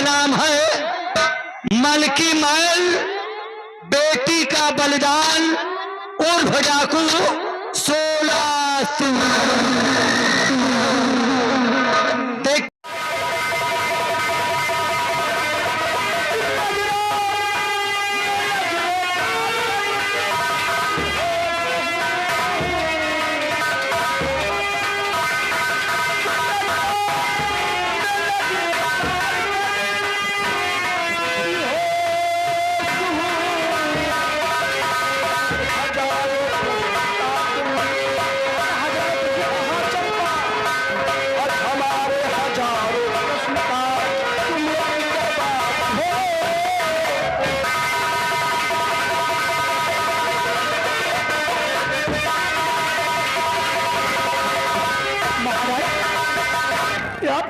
नाम है मलकी मैल, बेटी का बलिदान उर्फ डाकू 16।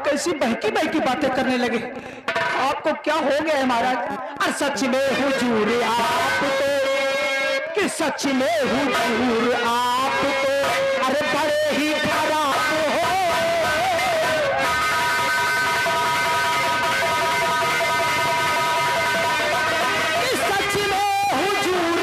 कैसी बहकी बहकी बातें करने लगे। आपको क्या हो गया है महाराज? और सच में हुजूर आप तो, कि सच में हुजूर आप तो अरे बड़े ही खराब हो। कि सच में हुजूर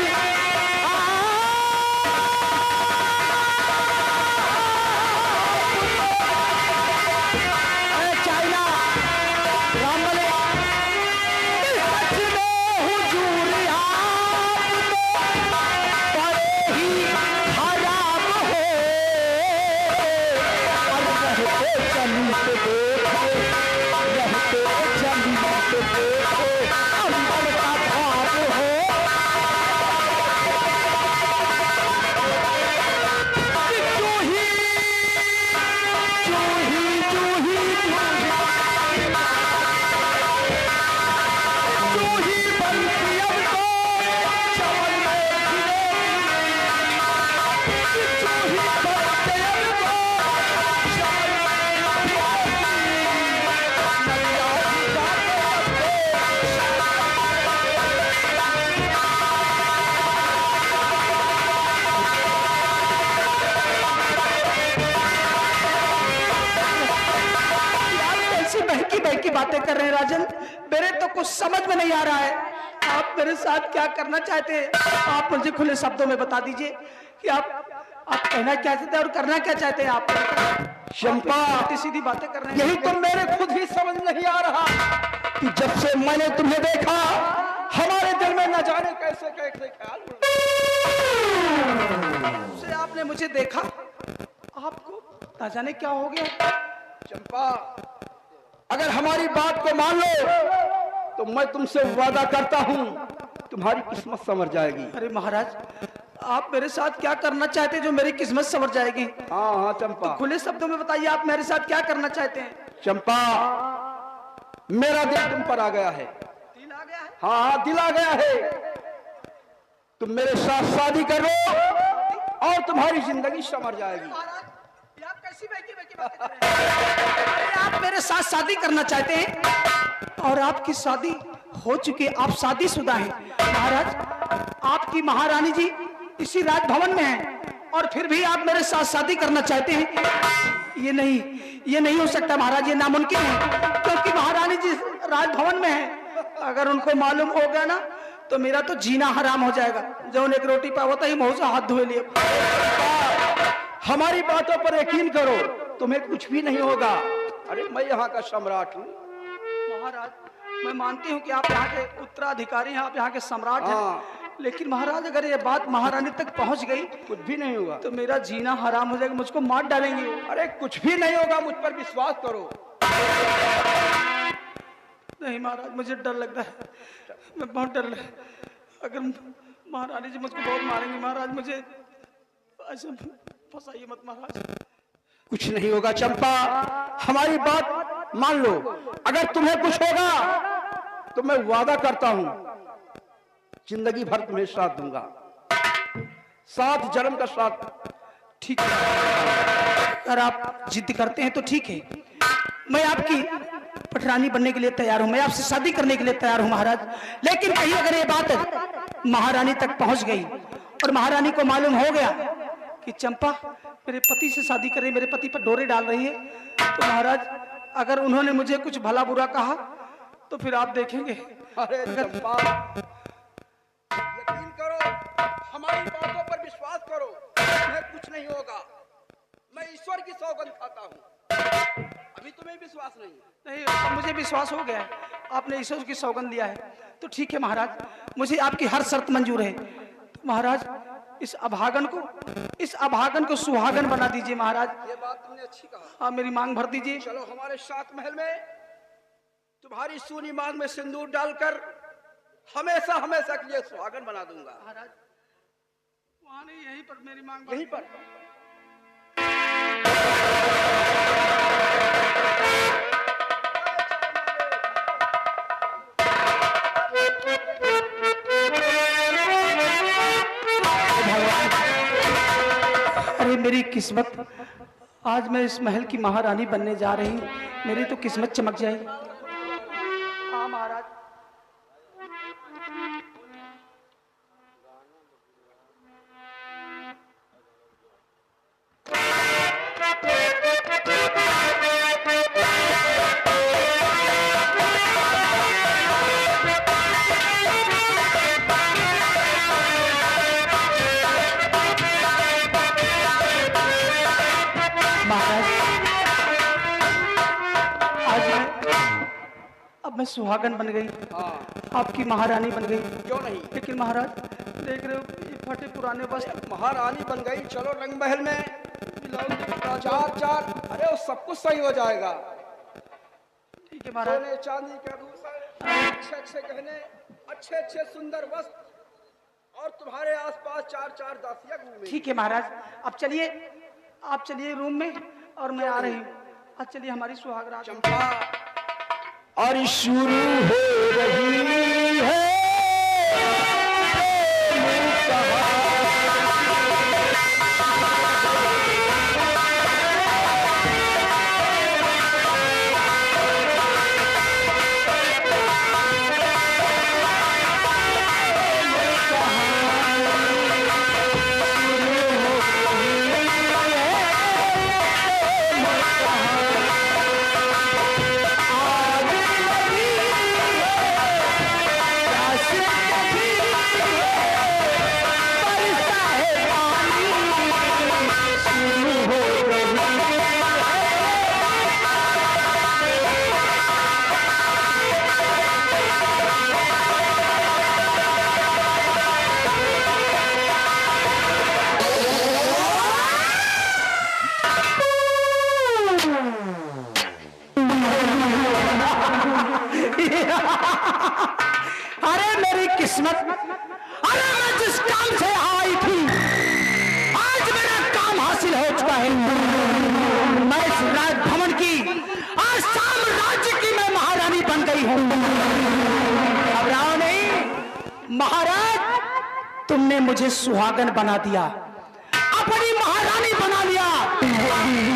की बातें कर रहे हैं राजन, मेरे तो कुछ समझ में नहीं आ रहा है। आप मेरे साथ क्या करना चाहते हैं? आप मुझे खुले शब्दों में बता दीजिए कि आप कहना क्या चाहते हैं और करना क्या चाहते हैं। आप चंपा सीधी बातें कर रहे हैं। यही तो मेरे खुद ही समझ नहीं आ रहा कि जब से मैंने तुम्हें देखा हमारे दिल में न जाने कैसे कैसे ख्याल से आपने मुझे देखा, आपको न जाने क्या हो गया। चंपा अगर हमारी बात को मान लो तो मैं तुमसे वादा करता हूं तुम्हारी किस्मत संवर जाएगी। अरे महाराज, आप मेरे साथ क्या करना चाहते हैं जो मेरी किस्मत संवर जाएगी? हाँ हाँ चंपा, तो खुले शब्दों में बताइए आप मेरे साथ क्या करना चाहते हैं? चंपा मेरा दिल तुम पर आ गया है। दिल आ गया है? हाँ हाँ दिल आ गया है। तुम मेरे साथ शादी करो और तुम्हारी जिंदगी संवर जाएगी। आप मेरे साथ शादी करना चाहते हैं और आपकी शादी हो चुकी है, आप शादीशुदा हैं। महाराज, आपकी महारानी जी इसी राजभवन में हैं और फिर भी आप मेरे साथ शादी करना चाहते हैं। ये नहीं हो सकता महाराज, ये नामुमकिन है, क्योंकि महारानी जी राजभवन में है। अगर उनको मालूम हो गया ना तो मेरा तो जीना हराम हो जाएगा। जो एक रोटी पाया होता ही मुंह से हाथ धोए लिए। हमारी बातों पर यकीन करो, तुम्हें कुछ भी नहीं होगा। अरे मैं यहाँ का सम्राट हूँ। महाराज, मैं मानती हूँ कि आप यहाँ के उत्तराधिकारी हैं, आप यहाँ के सम्राट हैं, लेकिन महाराज अगर ये बात महारानी तक पहुँच गई कुछ भी नहीं होगा तो मेरा जीना हराम हो जाएगा, मुझको मार डालेंगे। अरे कुछ भी नहीं होगा, मुझ पर विश्वास करो। नहीं महाराज, मुझे डर लगता है, मैं बहुत डर लगा। अगर महारानी जी मुझको बहुत मारेंगी महाराज, मुझे ऐसे फंसाइए मत महाराज। कुछ नहीं होगा चंपा, हमारी बात मान लो। अगर तुम्हें कुछ होगा तो मैं वादा करता हूं जिंदगी भर तुम्हें साथ दूंगा, 7 जन्म का साथ। ठीक है, अगर आप जिद करते हैं तो ठीक है, मैं आपकी पटरानी बनने के लिए तैयार हूं, मैं आपसे शादी करने के लिए तैयार हूं महाराज। लेकिन कहीं अगर ये बात महारानी तक पहुंच गई और महारानी को मालूम हो गया कि चंपा मेरे पति से शादी कर रही, मेरे पति पर डोरे डाल रही है, तो महाराज अगर उन्होंने मुझे कुछ भला बुरा कहा तो फिर आप देखेंगे। अरे चंपा, यकीन करो, हमारी बातों पर विश्वास करो, तुम्हें कुछ नहीं होगा। मैं ईश्वर की सौगंध खाता हूँ। अभी तुम्हें विश्वास नहीं है? नहीं, अब मुझे विश्वास हो गया है, आपने ईश्वर की सौगंध दिया है तो ठीक है महाराज, मुझे आपकी हर शर्त मंजूर है। तो महाराज इस अभागन को सुहागन बना दीजिए महाराज। ये बात तुमने अच्छी कहा। आप मेरी मांग भर दीजिए। चलो हमारे सात महल में तुम्हारी सूनी मांग में सिंदूर डालकर हमेशा हमेशा के लिए सुहागन बना दूंगा। महाराज वहाँ नहीं, यहीं पर मेरी मांग यहीं पर। अरे मेरी किस्मत, आज मैं इस महल की महारानी बनने जा रही हूँ, मेरी तो किस्मत चमक जाए। हाँ महाराज। अब मैं सुहागन बन गई, हाँ, आपकी महारानी बन गई। क्यों नहीं? लेकिन महाराज देख रहे हो ये फटे पुराने वस्त्र। महारानी बन गई, चलो रंग महल में चार। अरे वो सब कुछ सही हो जाएगा। ठीक है महाराज। सोने चांदी के आभूषण, अच्छे गहने, अच्छे सुंदर वस्त्र और तुम्हारे आसपास चार दासियां घूमेंगी। ठीक है महाराज, अब चलिए, आप चलिए रूम में और मैं आ रही हूँ। अब चलिए हमारी सुहागरात। चंपा, और शुरू हो रही है अरे मेरी किस्मत, अरे मैं जिस काम से आई थी आज मेरा काम हासिल हो चुका है। मैं इस राजभवन की, आज साम्राज्य की मैं महारानी बन गई हूँ। घबराओ नहीं महाराज, तुमने मुझे सुहागन बना दिया, अपनी महारानी बना लिया।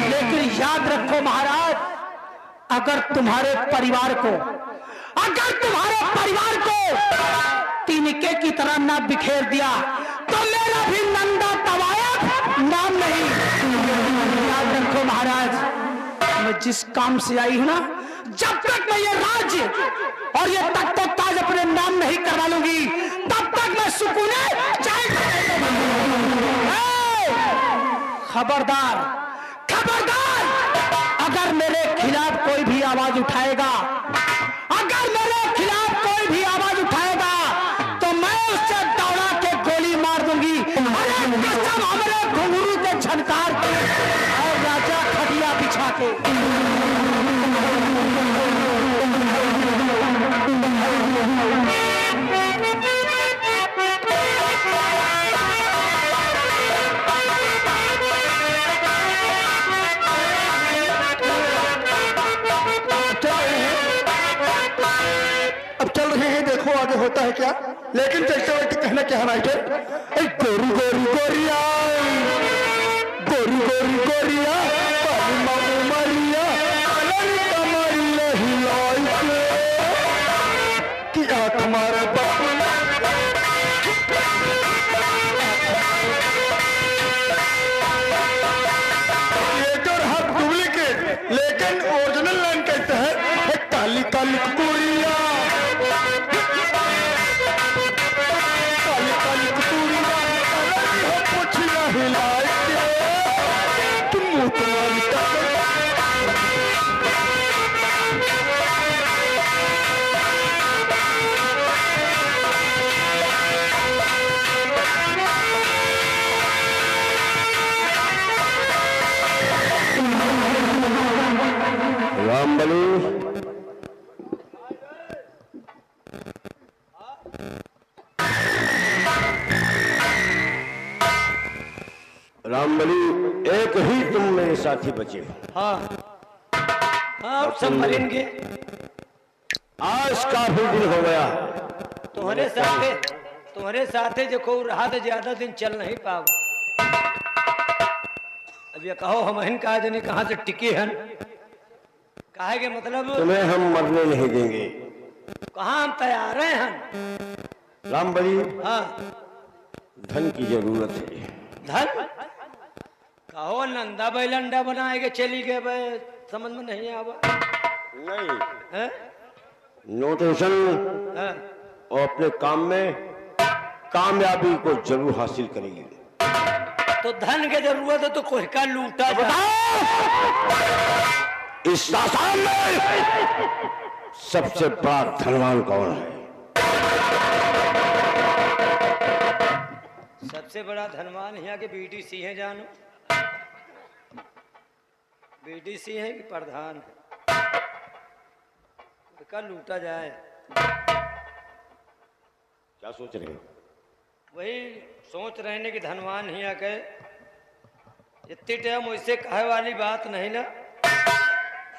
लेकिन याद रखो महाराज, अगर तुम्हारे परिवार को तिनके की तरह ना बिखेर दिया तो मेरा भी नंदा तवायब नाम नहीं। याद रखो महाराज, मैं जिस काम से आई हूं ना, जब तक मैं ये राज्य और ये तख्त ताज अपने नाम नहीं करवा लूंगी तब तक मैं सुकूने खबरदार, अगर मेरे खिलाफ कोई भी आवाज उठाएगा, तो मैं उससे दौड़ा के गोली मार दूंगी। अरे कसम हमारे घुंघरू के झनकार के और राजा खटिया बिछा के। आगे होता है क्या, लेकिन चलते वक्त कहना क्या है माइटर, गोरी गोरी गोरिया, गोरी गोरी गोरिया, मरिया कि तुम्हारे ये तो हाथ डुप्लीकेट, लेकिन ओरिजिनल लाइन कहते हैं काली काली गोरिया। रामबली, रामबली, एक ही तुम मेरे साथी बचे। हाँ हाँ, अब सब मरेंगे। आज काफी दिन हो गया। तुम्हारे साथे जो को रहा तो ज्यादा दिन चल नहीं पाओ। अब ये कहो हम हन कहा जनी कहाँ से टिके हन, कहे के मतलब तुम्हें हम मरने नहीं देंगे। कहाँ हम तैयार हैं हन। रामबली, हाँ धन की जरूरत है। धन कहो नंदा बैलंडा बनाएगे चली गए भाई, समझ में नहीं आवा। नहीं, हैं? No tension. हाँ। और अपने काम में कामयाबी को जरूर हासिल करेगी। तो धन की जरूरत है तो कोई का लूटा इस शासन में सबसे बड़ा धनवान कौन है? सबसे बड़ा धनवान यहाँ के बीडीसी हैं जानो। बीडीसी है कि प्रधान है, का लूटा जाए। क्या सोच रहे हो? वही सोच रहे हैं कि धनवान ही आके इतनी टाइम वैसे कहे वाली बात नहीं ना।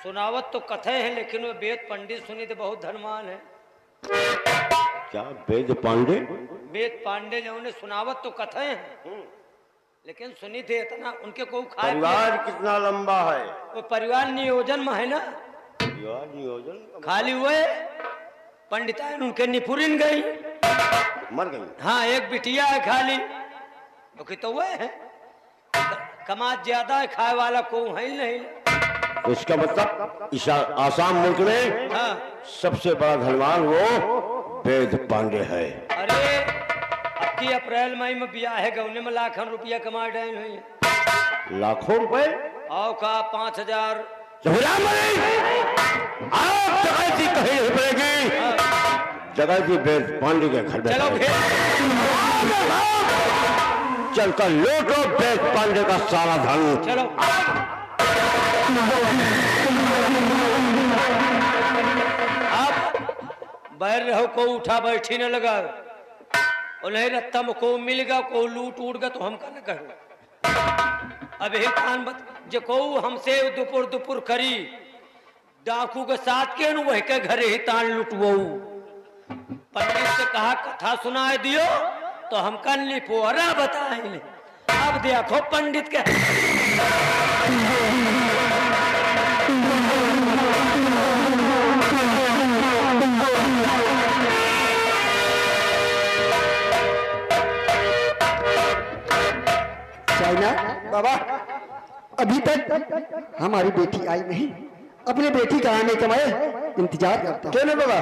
सुनावत तो कथे है लेकिन वो वेद पंडित सुनी तो बहुत धनवान है। क्या वेद पांडे? वेद पांडे जो उन्हें सुनावत तो कथे हैं लेकिन सुनी थे इतना उनके को खाए परिवार कितना लंबा है? वो परिवार नियोजन में है ना। परिवार नियोजन खाली हुए पंडिताइन उनके निपुरिन गई, मर गई। हाँ एक बिटिया है खाली, तो वह है कमात ज्यादा है, खाए वाला को है ही नहीं। तो इसका मतलब इस आसाम मुल्क में हाँ सबसे बड़ा धनवान वो वेद पांडे है। अरे अब की अप्रैल मई में ब्याह है गौने में लाखों रुपया कमा डाले हुई। लाखों रुपए? आओ का 5000। आप जगह कहीं नहीं पड़ेगी। जगह जी वेद पांडे के घर में चलो चलकर लौटो वेद पांडे का सारा धन। चलो अब बैर रहो को उठा बैठी न लगा और नहीं रत्ता में को मिल गया को लूट उड़ गया तो हम का न करो। अब यही कान जो को हमसे दुपुर दुपुर करी डाकू के साथ के वही के घरे ही तान लुटवो। पंडित से कहा कथा सुनाए दियो तो हम का लिपोरा बताए। अब देखो पंडित के चाइना बाबा अभी तक हमारी बेटी आई नहीं। अपने बेटी का आने का मैं इंतजार करता हूं। क्यों नहीं बाबा?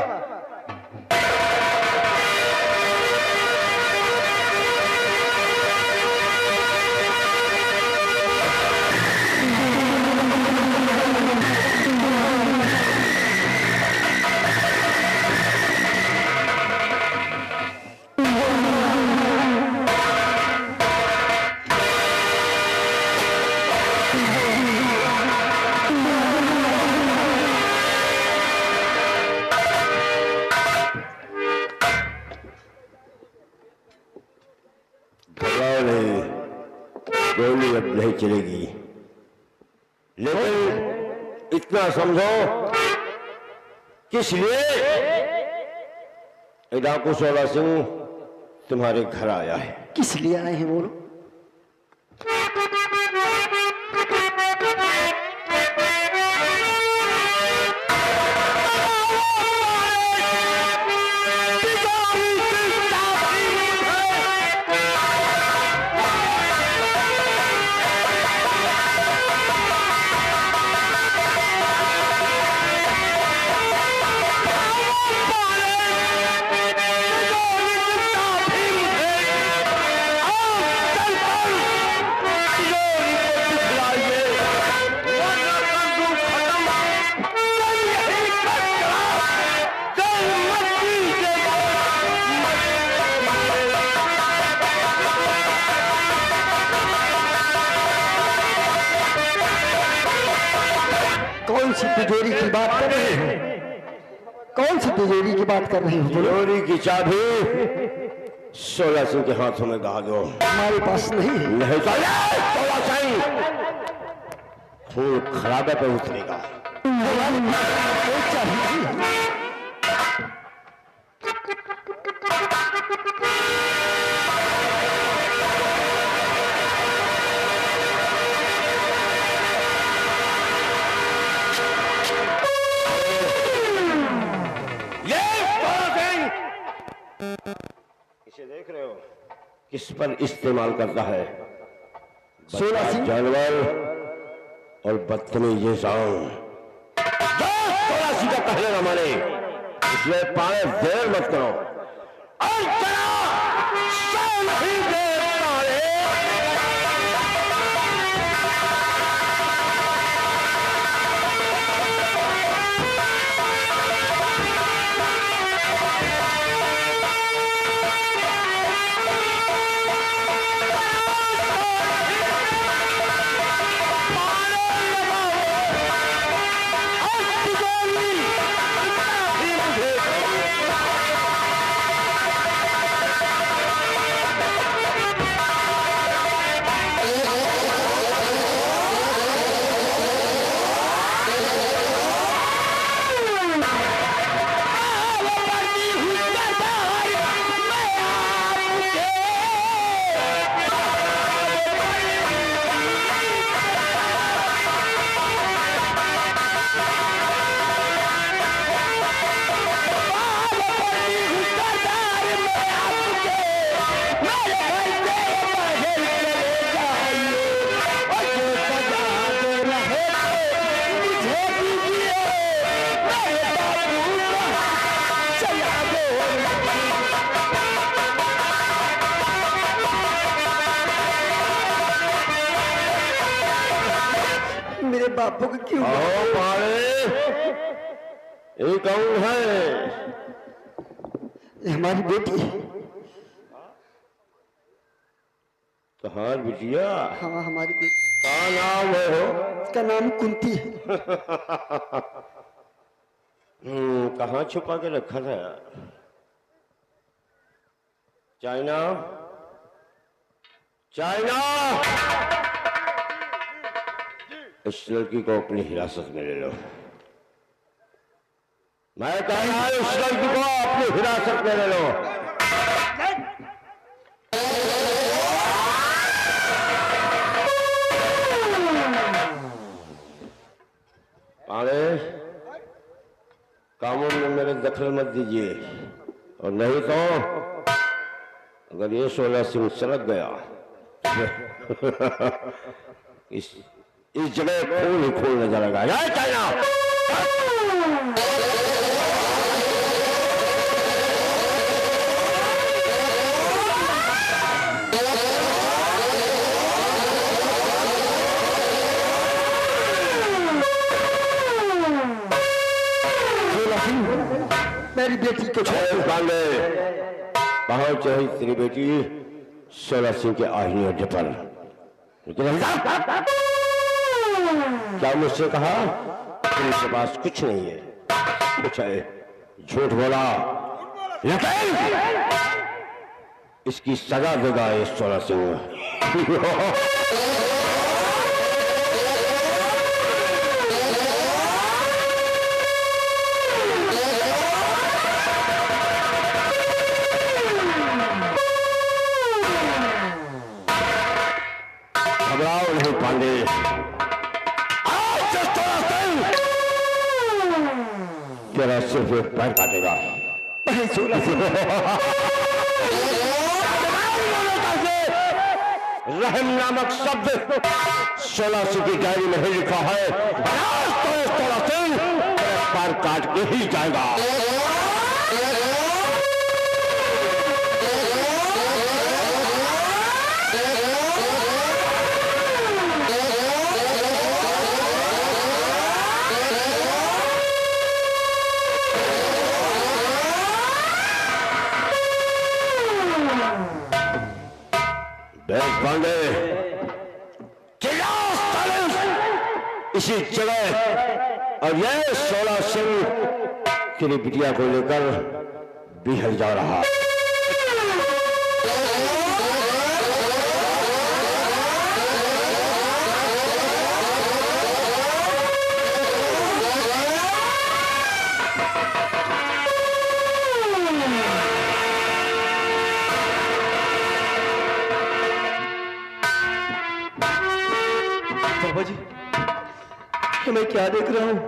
गोली अब नहीं चलेगी, लेकिन इतना समझो किस लिए डाकू सोला सिंह तुम्हारे घर आया है। किस लिए आए हैं बोलो? कौन सी तिजोरी की बात कर रहे हो? कौन सी तिजोरी की बात कर रहे हो? बोलो। तिजोरी की चाबी 16 सिंह के हाथों में गा दो। हमारे पास नहीं है। नहीं तो 16 सिंह खून खराबे पे उतरेगा। कोई चाबी नहीं है। इसे देख रहे हो किस पर इस्तेमाल करता है? 16 सिंह जानवर और बदतमीज इंसान। 16 सिंह का कहने ना माने, इसलिए पाए देर मत करो और चला सो नहीं दे पाए। मेरे बापू को क्यों? आओ पारे, ये कौन है? ये हमारी बेटी है। कहाँ बिटिया? हाँ हमारी बेटी। कहाँ नाम है हो? इसका नाम कुंती है। कहाँ छुपा के रखा था? चाइना, चाइना, इस लड़की को अपनी हिरासत में ले लो। मैं कह रहा हूं इस लड़की को अपनी हिरासत में ले लो। पाड़े, कानून में मेरे दखल मत दीजिए, और नहीं तो अगर ये 16 सिंह सड़क गया इस जगह खून ही खून नजर आएगा। जय चाइना। मेरी बेटी को छोड़। पांडे, पहुंच रही तेरी बेटी 16 सिंह के आहिनी अड्डे पर। लेकिन क्या मुझसे कहा तुमसे पास कुछ नहीं है? कुछ है, झूठ बोला, लेकिन इसकी सजा देगा ये 16 सिंह। घबराओ नहीं पांडे, तेरा सिर्फ एक पैर काटेगा। रहम नामक शब्द 16 सिंह की डायरी में ही लिखा है। 16 सिंह पैर काट के ही जाएगा। पांडे, इसी जगह और यह 16 सिंह तेरी बिटिया को लेकर बिहर जा रहा है। बाबा जी, मैं क्या देख रहा हूँ?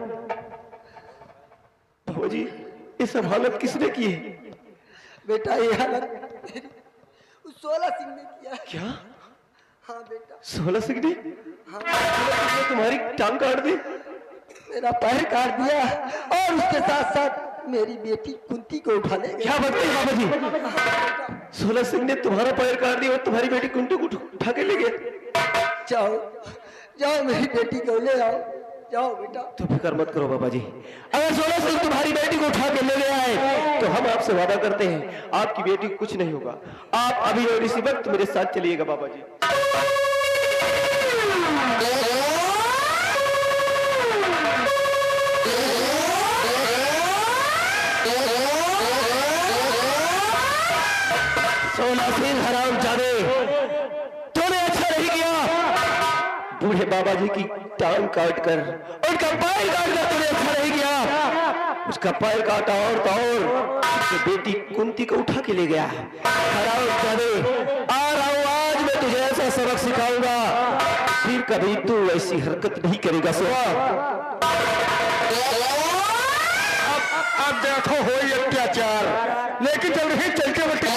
बाबा जी, ये सब हालत किसने की है? बेटा ये हालत उस 16 सिंह ने किया। क्या? हाँ बेटा। 16 सिंह ने? हाँ, तुम्हारी टांग काट दी, मेरा पैर काट दिया और उसके साथ साथ मेरी बेटी कुंती को उठा ले गया। क्या बताइए बाबा जी? 16 सिंह ने तुम्हारा पैर काट दिया और तुम्हारी बेटी कुंती को उठा के ले गए। जाओ जाओ मेरी बेटी को ले आओ, जाओ बेटा। तो फिक्र मत करो बाबा जी, अगर 16 सिंह तुम्हारी बेटी को उठा के ले गया है तो हम आपसे वादा करते हैं आपकी बेटी को कुछ नहीं होगा। आप अभी और इसी वक्त मेरे साथ चलिएगा बाबा जी। सोना सिंह हरामजादे, तूने अच्छा नहीं किया। बूढ़े बाबा जी की टांग काट कर उनका पैर काट कर तूने अच्छा नहीं किया। उसका पैर काटा और उसकी बेटी कुंती को उठा के ले गया। हरामजादे, आ रहा हूं, आज मैं तुझे ऐसा सबक सिखाऊंगा फिर कभी तू ऐसी हरकत नहीं करेगा। अब देखो हो अत्याचार, लेकिन जब नहीं चलते बटे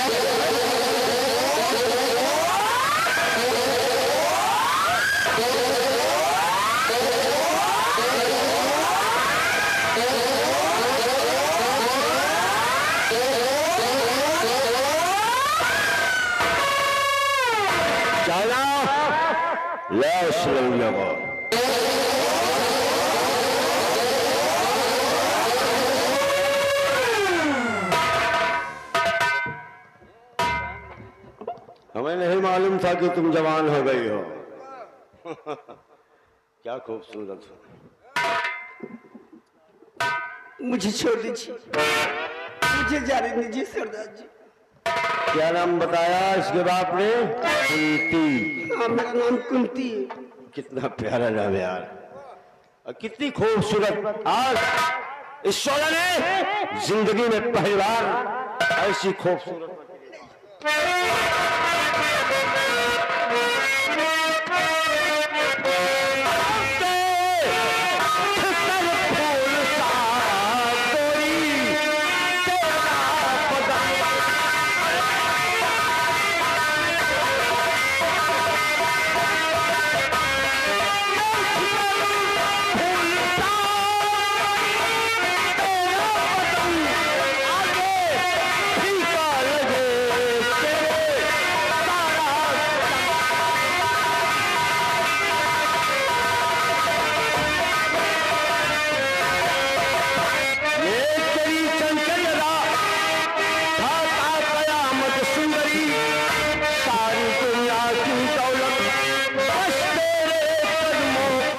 जाना ले सुनिए को। हमें नहीं मालूम था कि तुम जवान हो गई हो। क्या खूबसूरत हो। मुझे छोड़ दीजिए, मुझे जाने दीजिए सरदार जी। क्या नाम बताया इसके बाप ने? कुंती। हाँ, मेरा नाम कुंती है। कितना प्यारा नाम है यार, और कितनी खूबसूरत। आज इस 16 ने जिंदगी में पहली बार ऐसी खूबसूरत